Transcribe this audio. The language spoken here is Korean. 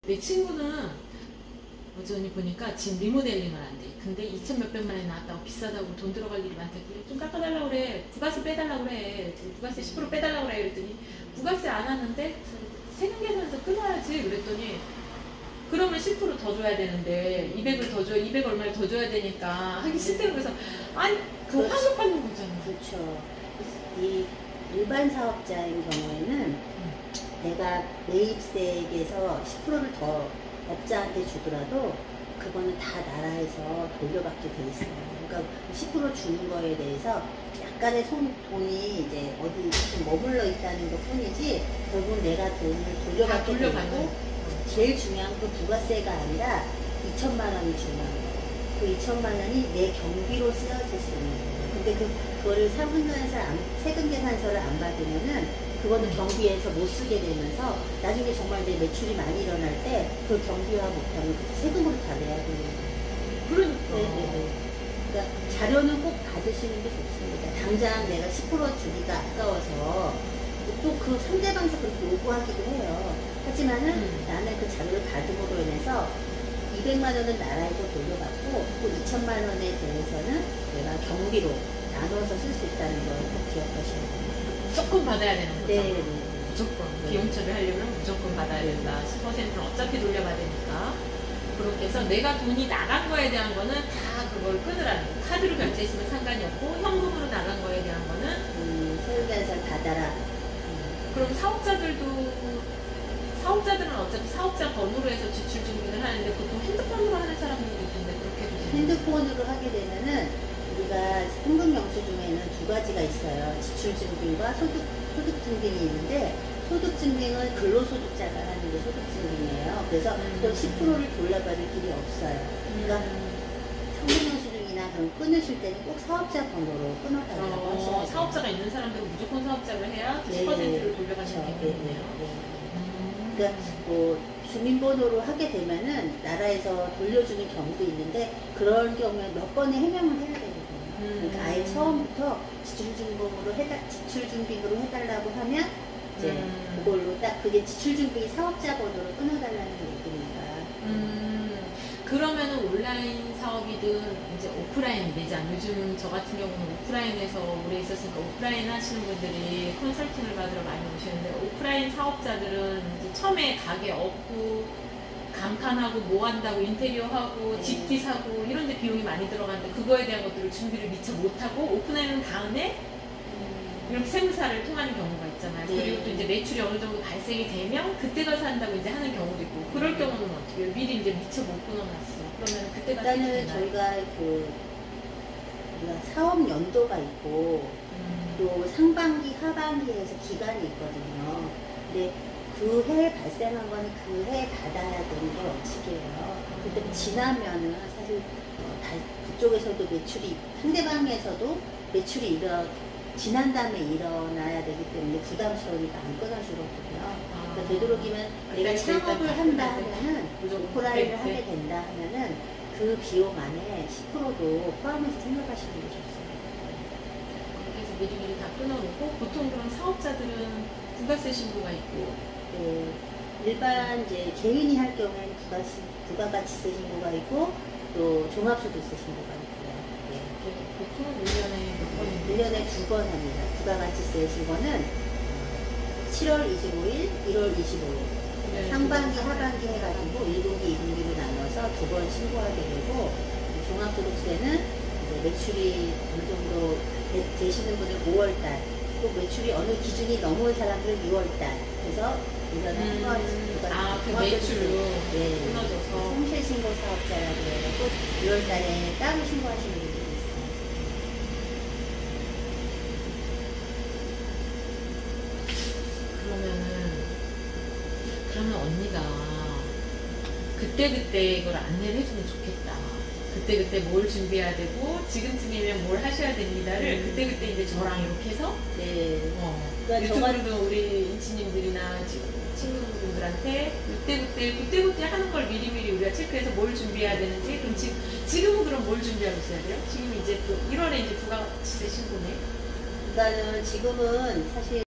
내 친구는 어전히 보니까 지금 리모델링을 한대. 근데 2천 몇백만 원이 나왔다고 비싸다고 돈 들어갈 일이 많다길래 좀 깎아달라고 그래. 부가세 빼달라고 그래. 부가세 10% 빼달라고 그래. 그랬더니 부가세 안 하는데 세금계산서 끊어야지. 그랬더니 그러면 10% 더 줘야 되는데 200을 더 줘, 200 얼마를 더 줘야 되니까 하기 싫다고. 그래서 아니 그거 환급받는 거잖아. 그렇죠. 이 일반 사업자인 경우에는 내가 매입세액에서 10%를 더 업자한테 주더라도 그거는 다 나라에서 돌려받게 돼 있어요. 그러니까 10% 주는 거에 대해서 약간의 돈이 이제 어디 좀 머물러 있다는 것 뿐이지 결국 내가 돈을 돌려받게 되고, 제일 중요한 건 부가세가 아니라 2천만 원이 중요한 거예요. 그 2천만 원이 내 경비로 쓰여질 수 있는 거예요. 근데 그거를 세금계산서를 안 받으면은 그거는 경비에서 못 쓰게 되면서 나중에 정말 내 매출이 많이 일어날 때 그 경비화 못하면 세금으로 다 내야 되는 거예요. 그러니까. 네네네. 그러니까 자료는 꼭 받으시는 게 좋습니다. 당장 내가 10% 주기가 아까워서 또 그 상대방에서 그렇게 요구하기도 해요. 하지만은 나는 그 자료를 받음으로 인해서 200만 원은 나라에서 돌려받고 또 2천만 원에 대해서는 내가 경비로 나눠서 쓸 수 있다는 걸 꼭 기억하셔야 됩니다. 무조건 받아야 되는 거죠. 네. 무조건. 네. 비용 처리를 하려면 무조건 받아야 된다. 10%는 어차피 돌려받으니까. 그렇게 해서 내가 돈이 나간 거에 대한 거는 다 그걸 끊으라는 거예요. 카드로 결제했으면 상관이 없고 현금으로 나간 거에 대한 거는 세금계산 받아라. 그럼 사업자들은 어차피 사업자 번호로 해서 지출 증빙을 하는데 보통 핸드폰으로 하는 사람들도 있던데 그렇게 해도 돼요? 핸드폰으로 하게 되면은 우리가 현금 영수증에는 두 가지가 있어요. 지출증빙과 소득증빙이 있는데 소득증빙은 근로소득자가 하는 게 소득증빙이에요. 그래서 또 10%를 돌려받을 길이 없어요. 그러니까 현금 영수증이나 그런 끊으실 때는 꼭 사업자 번호로 끊어달라고 하셔야 돼요. 사업자가 있는 사람들은 무조건 사업자를 해야 10%를 돌려받는 게 있네요. 그러니까 뭐 주민번호로 하게 되면은 나라에서 돌려주는 경우도 있는데 그런 경우에 몇 번의 해명을 해야 되거든요. 그러니까 아예 처음부터 지출증빙으로 해달라고 하면 이제 그걸로 딱 그게 지출증빙이 사업자 번호로 끊어달라는 얘기니까. 그러면은 온라인 사업이든 이제 오프라인 매장, 요즘 저 같은 경우는 오프라인에서 오래 있었으니까 오프라인 하시는 분들이 컨설팅을 받으러 많이 오시는데, 오프라인 사업자들은 이제 처음에 가게 얻고 간판하고 뭐 한다고 인테리어하고 집기 사고 이런 데 비용이 많이 들어가는데 그거에 대한 것들을 준비를 미처 못하고 오픈하는 다음에 이렇게 세무사를 통하는 경우가 있잖아요. 그리고 또 이제 매출이 어느 정도 발생이 되면 그때 가서 한다고 이제 하는 경우도 있고, 그럴 경우는 어떻게 해요? 미리 이제 미처 못 끊어놨어. 그러면 그때 가서 일단은 저희가 우리가 사업 연도가 있고 또 상반기, 하반기 해서 기간이 있거든요. 근데 그 해에 발생한 거는 그 해에 받아야 되는 게 원칙이에요. 그때 지나면은 사실 그쪽에서도 매출이, 상대방에서도 매출이 지난 다음에 일어나야 되기 때문에 부담스러우니까 안 끊어주거든요. 그러니까 되도록이면 내가 창업을 한다 하면은, 오프라인을 하게 된다 하면은 그 비용 안에 10%도 포함해서 생각하시는 게 좋습니다. 그래서 미리미리 다 끊어놓고, 보통 그런 사업자들은 부가세 신고가 있고, 일반 이제 개인이 할 경우에는 부가가치세 신고가 있고 또 종합소득세 신고가 있고요. 보통 1년에 몇 번인데? 1년에 2번 합니다. 부가가치세 신고는 7월 25일, 1월 25일. 상반기, 하반기 해가지고 1분기, 2분기로 나눠서 2번 신고하게 되고, 종합소득세는 이제 매출이 어느 정도 되시는 분은 5월달, 또 매출이 어느 기준이 넘은 사람들은 6월달. 그래서 1년에 한 번, 그 매출로 끊어져서 성실신고 사업자라고 해서 6월달에 따로 신고하시는 분들이 있어요. 그러면 언니가 그때그때 이걸 안내를 해주면 좋겠다. 그때그때 뭘 준비해야 되고 지금쯤이면 뭘 하셔야 됩니다를 그때그때 이제 저랑 이렇게 해서 그러니까 유튜브로도 우리 인치님들이나 친구분들한테 그때그때 하는 걸 미리미리 우리가 체크해서 뭘 준비해야 되는지. 그럼 지금은 그럼 뭘 준비하고 있어야 돼요? 지금 이제 또 1월에 이제 부가가치세 신고네. 그러니까는 지금은 사실